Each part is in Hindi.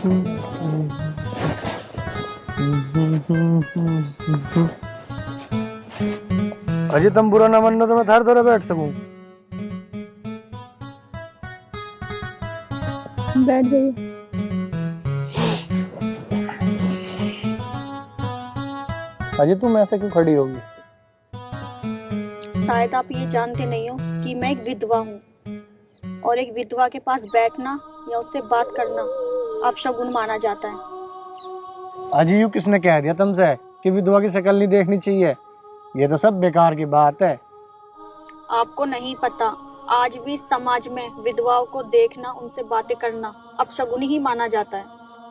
अजी तुम बुरा ना मानो तो मैं थार थोड़ा बैठ सकूं। बैठ जाइए। अजी तुम ऐसे क्यों खड़ी होगी? शायद आप ये जानते नहीं हो कि मैं एक विधवा हूँ, और एक विधवा के पास बैठना या उससे बात करना अपशगुन माना जाता है। अजी यूं किसने कह दिया तुमसे कि विधवा की शक्ल नहीं देखनी चाहिए? ये तो सब बेकार की बात है। आपको नहीं पता, आज भी समाज में विधवाओं को देखना, उनसे बातें करना अपशगुन ही माना जाता है।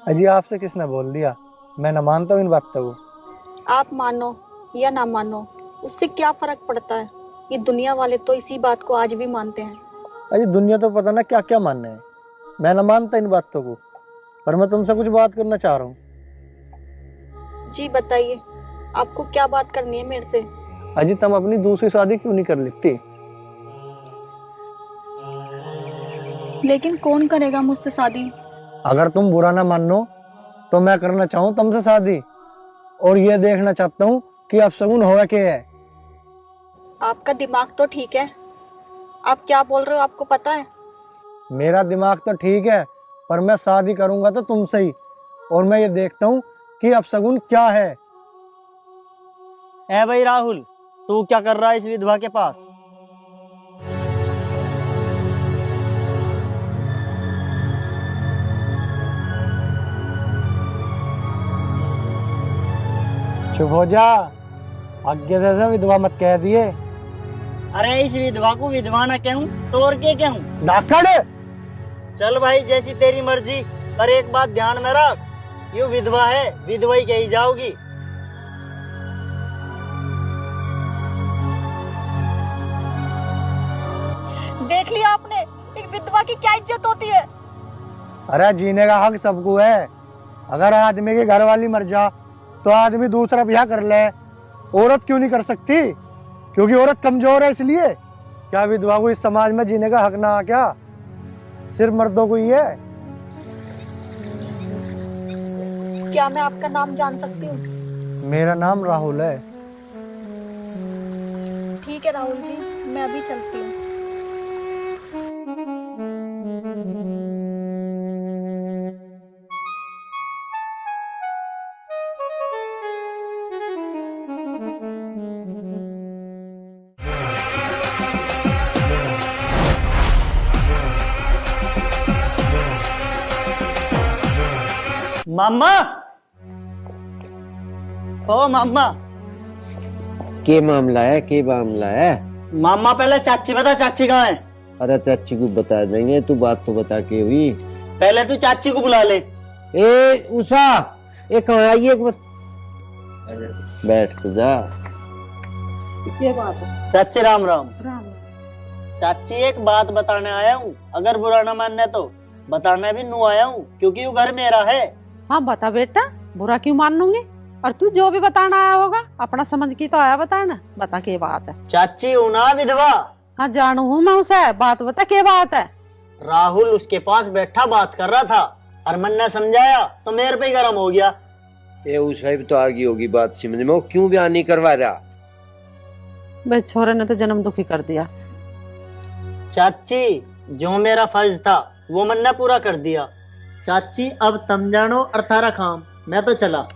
अजी आपसे किसने बोल दिया? मैं न मानता हूँ इन बातों को। आप मानो या ना मानो, उससे क्या फर्क पड़ता है? ये दुनिया वाले तो इसी बात को आज भी मानते हैं। अजी दुनिया तो पता ना क्या क्या मानने है। मैं न मानता इन बातों को, पर मैं तुमसे कुछ बात करना चाह रहा हूँ। जी बताइए, आपको क्या बात करनी है मेरे से? अजी तुम अपनी दूसरी शादी क्यों नहीं कर लेती? लेकिन कौन करेगा मुझसे शादी? अगर तुम बुरा ना मानो तो मैं करना चाहूँ तुमसे शादी, और ये देखना चाहता हूँ कि अपशगुन होगा क्या है। आपका दिमाग तो ठीक है? आप क्या बोल रहे हो, आपको पता है? मेरा दिमाग तो ठीक है, पर मैं शादी करूंगा तो तुमसे ही, और मैं ये देखता हूँ कि अपशगुन क्या है। ए भाई राहुल, तू क्या कर रहा है इस विधवा के पास? चुप हो जा, आगे से ऐसा विधवा मत कह दिए। अरे इस विधवा को विधवा ना कहूं तो और क्या कहूं? धाकड़! चल भाई, जैसी तेरी मर्जी, पर एक बात ध्यान में रख, यू विधवा है, विधवा ही कही जाओगी। देख लिया आपने, एक विधवा की क्या इज्जत होती है। अरे जीने का हक सबको है। अगर आदमी की घरवाली मर जा तो आदमी दूसरा ब्याह कर ले, औरत क्यों नहीं कर सकती? क्योंकि औरत कमजोर है इसलिए? क्या विधवा को इस समाज में जीने का हक ना? क्या सिर्फ मर्दों को ही है? क्या मैं आपका नाम जान सकती हूँ? मेरा नाम राहुल है। ठीक है राहुल जी, मैं अभी चलती हूँ। मामा, ओ मामा। के मामला है? के मामला है? मामा पहले चाची बता, चाची कहाँ है? अरे चाची को बता देंगे, तू बात तो बता के हुई। पहले तू चाची को बुला ले। ए उषा, ये कहाँ आई? एक बार बैठ तो जा। ये बात है। चाची राम राम। राम। चाची एक बात बताने आया हूँ, अगर बुरा ना मानने तो बताने भी नू आया हूँ, क्योंकि वो घर मेरा है। हाँ बता बेटा, बुरा क्यों मान लूंगी? और तू जो भी बताना आया होगा अपना समझ की तो आया बताना। बता के बात है? चाची हूँ ना विधवा। हाँ जानू हूँ मैं उसे, बात बता के बात है? राहुल उसके पास बैठा बात कर रहा था, और मन ने समझाया तो मेरे पे गर्म हो गया। ये उषा भी तो आ गई होगी बात समझ में, वो क्यों बयान नहीं करवा रहा? भाई छोरे ने तो जन्म दुखी कर दिया। चाची जो मेरा फर्ज था वो मन ने पूरा कर दिया। चाची अब तुम जानो और थारा काम, मैं तो चला।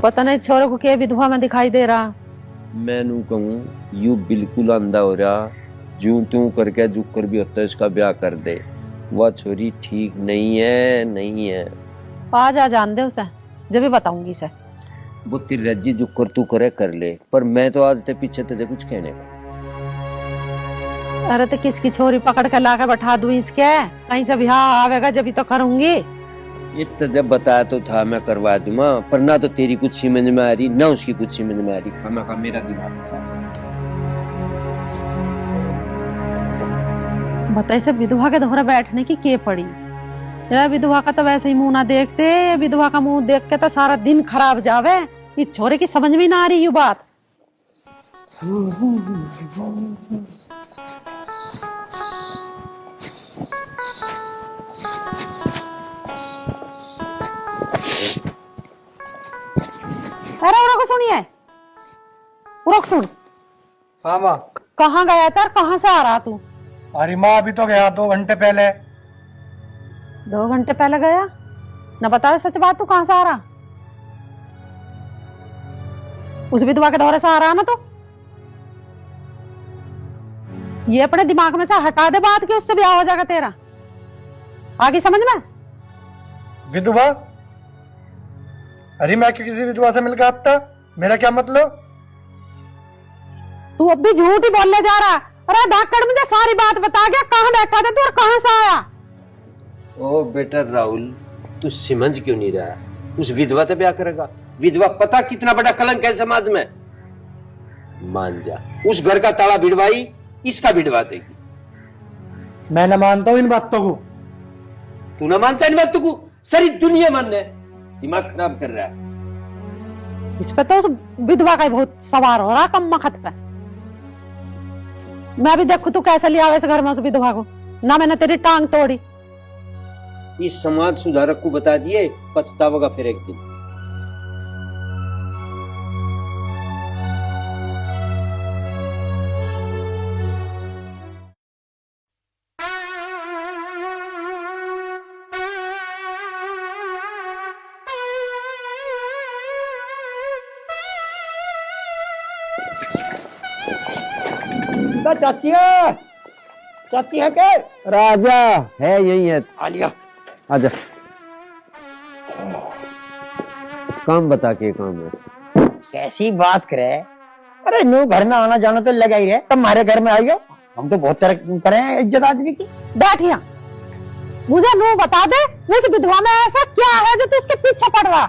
पता नहीं छोरे को क्या विधवा में दिखाई दे रहा। मैं नू कहूँ यू बिल्कुल अंधा हो रहा, जूं त्यों करके जुक कर भी होता है इसका ब्याह कर दे। वह छोरी ठीक नहीं है, नहीं है। आज आ जान दे उसे, जब भी बताऊंगी इसे। वो तेरी रज्जी जुक कर तू करे कर ले, पर मैं तो आज ते पीछे तुझे कुछ कहने का। अरे तो किसकी छोरी पकड़ के लाकर बैठा दूं इसके? कहीं से ब्याह आवेगा जब तो करूंगी। इतना जब बताया तो था मैं करवा दूंगा, पर ना तो तेरी कुछ समझ में आ रही ना उसकी कुछ समझ में आ रही। खामा खा मेरा दिमाग खराब। बताइए सब विधवा के दोहरा बैठने की के पड़ी? यार विधवा का तो वैसे ही मुंह ना देखते, विधवा का मुंह देख के तो सारा दिन खराब जावे। ये छोरे की समझ में ना आ रही ये बात। अरे उनको सुनिए, रुक सुन। हाँ माँ। कहाँ गया था और कहाँ से आ रहा तू? अरे माँ अभी तो गया 2 घंटे पहले। 2 घंटे पहले गया? न बता सच बात, तू कहाँ से आ रहा? उस विधवा के दौरे से आ रहा ना तू? ये अपने दिमाग में से हटा दे बात कि उससे ब्याह हो जाएगा तेरा। आगे समझ में? विधवा? अरे मैं क्यों किसी विधवा से मिलकर आता? मेरा क्या मतलब? तू अब भी झूठ ही बोलने जा रहा। अरे धाकड़, मुझे सारी बात बता गया, कहाँ बैठा था तू और कहाँ से आया? ओ बेटा राहुल, तू समझ क्यों नहीं रहा? उस विधवा से ब्याह करेगा? विधवा पता कितना बड़ा कलंक है समाज में। मान जा, उस घर का ताला भिड़वाई, इसका भिड़वा देगी। मैं न मानता हूं इन बातों को। तू ना मानता इन बातों को? सारी दुनिया मानने, दिमाग खराब कर रहा है। इस पे तो उस विधवा का ही बहुत सवार हो रहा कम मखत पे। मैं भी देखू तू कैसे लिया इस घर में उस विधवा को। ना मैंने तेरी टांग तोड़ी। इस समाज सुधारक को बता दिए, पछतावेगा फिर एक दिन। चाची है, चाची है क्या? राजा है, यही है। आलिया आजा। काम बता के काम है। कैसी बात करे? अरे नो, घर में आना जाना तो लगा ही है, तब हमारे घर में आई हो। हम तो बहुत तरक्की करे हैं इज्जत आदमी की। बैठिया, मुझे नो बता दे, उस विधवा में ऐसा क्या है जो तू उसके पीछे पड़ रहा?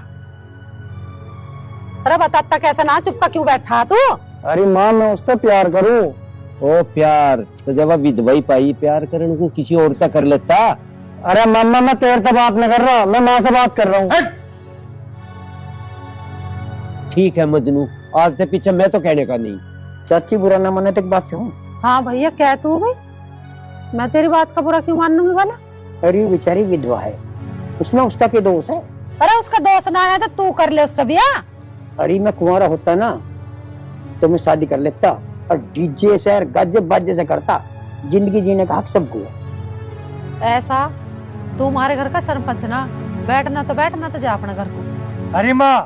अरे बताता कैसे ना, चुपका क्यों बैठा तू? अरे माँ मैं उससे प्यार करूं। ओ प्यार तो जब विधवाई पाई, प्यार करने को किसी और तक कर लेता। अरे मम्मा मैं तेरे से बात नहीं कर रहा, मैं माँ से बात कर रहा हूँ। ठीक है मजनू, आज से पीछे मैं तो कहने का नहीं। चाची बुरा ना माने तो एक बात कहूँ। हाँ भैया, क्या तू भाई? मैं तेरी बात का बुरा क्यों मानूंगी वाला? अरे बेचारी विधवा है, उसमें उसका क्या दोष है? अरे उसका दोस्त ना है तो तू कर ले उससे ब्याह। अरे मैं कुंवारा होता ना तो मैं शादी कर लेता और डीजे से गाजे बाजे से करता। जिंदगी जीने का हक सबको है। ऐसा तुम्हारे घर का सरपंच ना, बैठना तो बैठना तो जा अपने घर को। अरे माँ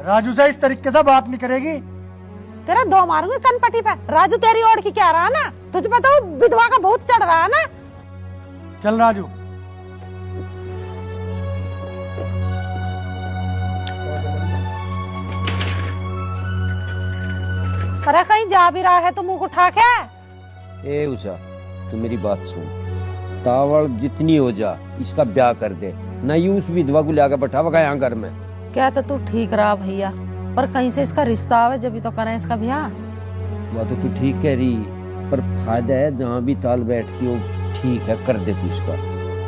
राजू से इस तरीके से बात नहीं करेगी। तेरा 2 मारूंगी कनपटी पे। राजू तेरी ओर की क्या रहा ना, तुझे पता वो विधवा का भूत चढ़ रहा है ना। चल राजू। अरे कहीं जा भी रहा है तो मुंह उठा के। ए उषा, तू मेरी बात सुन। तावड़ जितनी हो जा, इसका ब्याह कर दे, नहीं उस विधवा को लाकर बैठावा यहाँ घर में। क्या तो तू ठीक रहा भैया, पर कहीं से इसका रिश्ता आवे जब भी तो करें इसका ब्याह। वह तो तू ठीक कह रही, पर फायदा है जहाँ भी ताल बैठती हो, ठीक है कर दे तू इसका।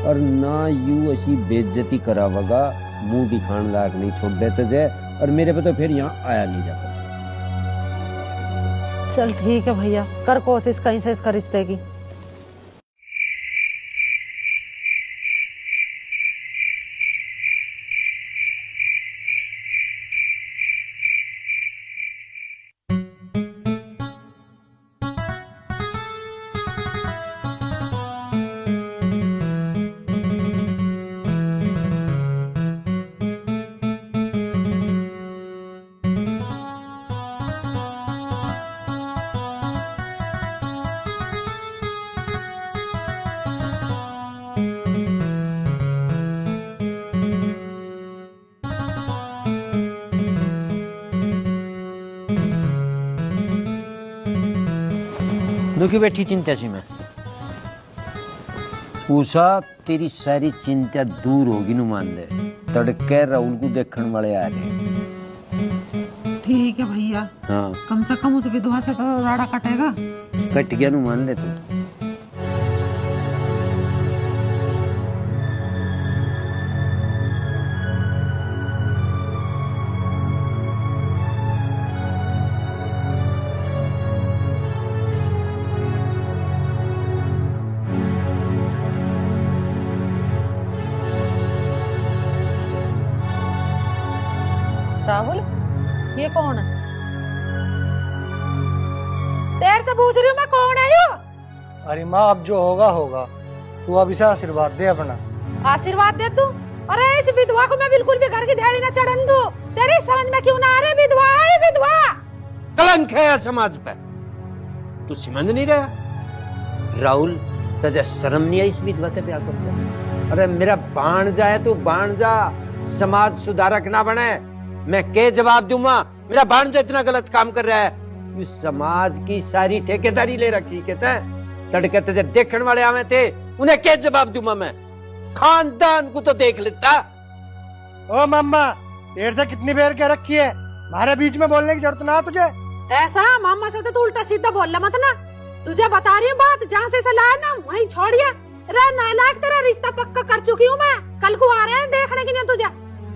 और ना यू ऐसी बेइज्जती करावगा, मुंह दिखाने लायक नहीं छोड़ देते जे, और मेरे पे तो फिर यहाँ आया नहीं जाता। चल ठीक है भैया, कर कोशिश कहीं से इसका रिश्ते की। क्यों बैठी चिंता सी में? उषा तेरी सारी चिंता दूर होगी नु मान ले। तड़के राहुल को देखने वाले आ रहे। ठीक है भैया, हाँ कम से कम उस विधवा से तो राड़ा कटेगा। कट गया नु मान ले तू। से पूछ रही हूँ मैं, कौन है यो? अरे माँ, अब जो होगा होगा, तू अब इसे आशीर्वाद दे अपना। आशीर्वाद दे तू? अरे इस विधवा को मैं बिल्कुल भी घर की दिहाड़ी न चढ़न दूं। तेरी समझ में क्यों ना आ रही? विधवा है विधवा। कलंक है समाज पे। तू समझ नहीं रहा राहुल? तुझे शर्म नहीं आई इस विधवा से ब्याह करके? अरे मेरा भांजा है तू, भांजा। समाज सुधारक ना बने, मैं के जवाब दूंगा? मेरा भांजा इतना गलत काम कर रहा है, तू समाज की सारी ठेकेदारी ले रखी। कहते तड़के तुझे देखने वाले आवे थे, उन्हें क्या जवाब दूंगा मैं? खानदान को तो देख लेता। ओ मम्मा, देर से कितनी देर क्या रखी है? हमारे बीच में बोलने की जरूरत ना तुझे। ऐसा मामा से तो तू उल्टा सीधा बोल मत ना। तुझे बता रही हूँ बात, जहाँ से लाया ना वहीं छोड़िए। रे नालायक, तेरा रिश्ता पक्का कर चुकी हूँ मैं। कल को आ रहे हैं देखने के लिए तुझे।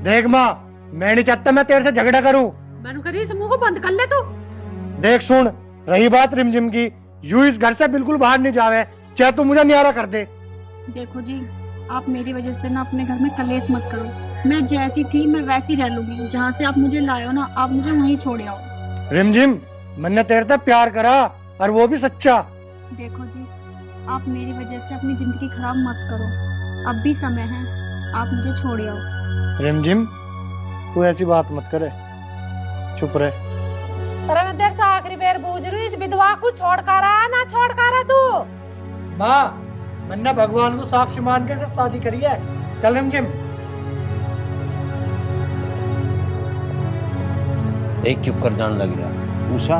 देख माँ, मैं नहीं चाहता मैं तेरे से झगड़ा करूं। मैंने कहा इस मुंह को बंद कर ले तू। देख सुन, रही बात रिमझिम की, यू इस घर से बिल्कुल बाहर नहीं जावे, चाहे तू मुझे न्यारा कर दे। देखो जी, आप मेरी वजह से ना अपने घर में कलेश मत करो। मैं जैसी थी मैं वैसी रह लूंगी। जहाँ से आप मुझे लाए हो ना, आप मुझे वहीं छोड़े आओ। रिमझिम, मैंने तेरे से प्यार करा, और वो भी सच्चा। देखो जी, आप मेरी वजह से अपनी जिंदगी खराब मत करो। अब भी समय है, आप मुझे छोड़े आओ। रिमझिम, तू ऐसी बात मत करे, चुप रहे। अरे मैं तेरे से आखिरी बार पूछ रही हूँ, इस विधवा को छोड़ कर आ ना छोड़ कर आ तू? माँ, मैंने भगवान को साक्षी मान के शादी करी है। चल रिमझिम। देख क्यों कर जान लग रहा उषा,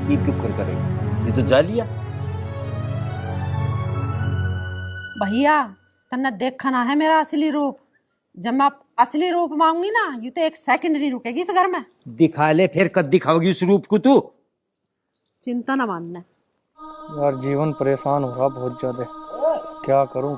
ये क्यों कर करेगी? ये तो जा लिया। भैया तन्ने देखा ना है मेरा असली रूप। जब मैं असली रूप मांगूंगी ना, ये तो एक सेकंड नहीं रुकेगी इस घर में। दिखा ले, फिर कद दिखाओगी उस रूप को तू? चिंता ना मानना। यार जीवन परेशान हो रहा बहुत ज्यादा, क्या करूं?